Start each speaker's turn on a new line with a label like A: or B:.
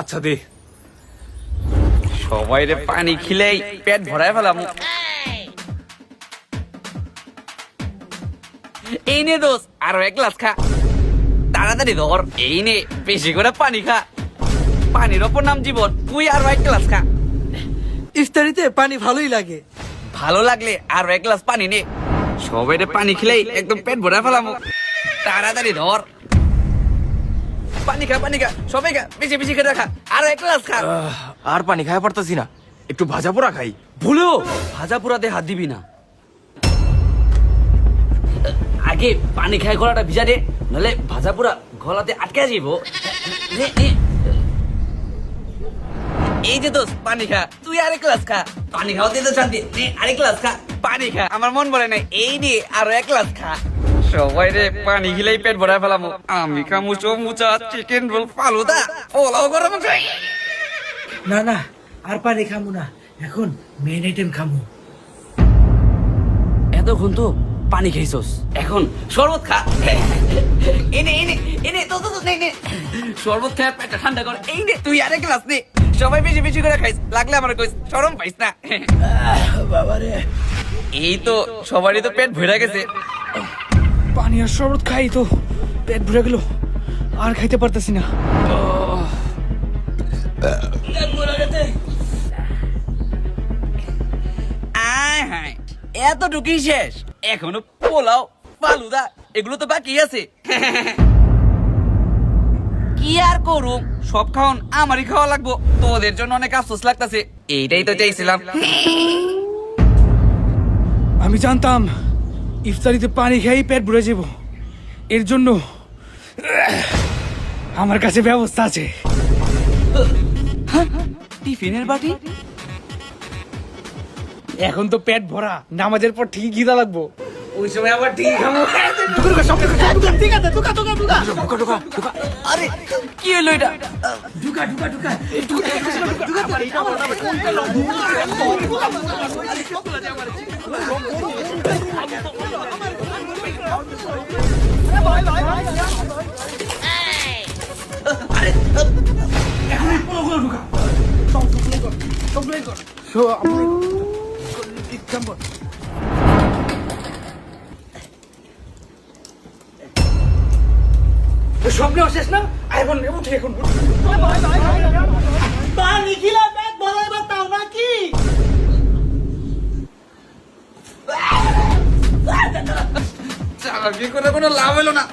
A: আচ্ছা দে। সবাই রে পানি খিলেই পেট ভরায় ফেলাম। এই নে দোষ, আরো এক গ্লাস খা। তাড়াতাড়ি ধর। এই নে, বেশি করে পানি খা। পানির ওপর নাম জীবন। তুই আরো এক গ্লাস খা।
B: ইফতারিতে পানি ভালোই লাগে।
A: ভালো লাগলে আরো এক গ্লাস পানি নে। সবাই রে পানি খিলেই একদম পেট ভরায় ফেলাম। তাড়াতাড়ি ধর। পানি খা, পানি খা, সবাই খা, বেশি বেশি করে খা। আরো এক গ্লাস খা।
C: আর পানি খাওয়া পারতাছি না, একটু ভাজা পোড়া খাই।
A: ভুলেও ভাজা পুরাতে হাত দিবি না। আগে পানি খায় গলাটা ভিজা দে, নাহলে ভাজা পুরা গলাতে আটকে যাইব। নে, নে। এই যে দোস্ত, পানি খা। তুই আরেক গ্লাস খা। পানি খাওয়াতে তো শান্তি। নে, আরেক গ্লাস খা। পানি খা। আমার মন ভরে নাই। এই নে, আরো এক গ্লাস খা। সবাই রে পানি খেলেই পেট ভরায় ফেলামো। আমি খামু সমুচা, চিকেন রোল, ফালুদা, পোলাও গরম খাই।
B: না না, আর পানি খামু না, এখন মেন আইটেম খামু।
A: এতক্ষণ তো পানি খাইছস, এখন শরবত খা। এনে এনে এনে তো তো নে নে, শরবত খা, পেটটা ঠান্ডা কর। এই নে, তুই আরেক গ্লাস নে। সবাই বেশি বেশি করে খাইস, লাগলে আমার কইস, শরম পাইস না।
B: বাবারে,
A: এই তো সবারই তো পেট ভরে গেছে।
B: পানি আর শরবত খাই তো পেট ভরে গেল, আর খাইতে পারতেছি না।
A: আয় হায়, এতটুকুই শেষ? এখনো পোলাও, ফালুদা এগুলো তো বাকি আছে। কি আর করুম, সব খাওন আমারই খাওয়া লাগবো। তোদের জন্য অনেক আফসোস লাগতেছে, এইটাই তো চাইছিলাম।
B: আমি জানতাম ইফতারিতে পানি খেয়েই পেট ভরে যাব, এর জন্য আমার কাছে ব্যবস্থা আছে।
A: টিফিনের বাটি?
B: এখন তো পেট ভরা, নামাজের পর ঠিকই খিদা লাগবো, ওই সময় আবার ঠিক খাবো।
A: আরে কি হলো এটা?
B: স্বপ্নে শেষ না, এখন উঠে এখন
D: পানি খিলা পেট ভরাইবার তাও নাকি?
A: চাকরি করে কোনো লাভ হলো না।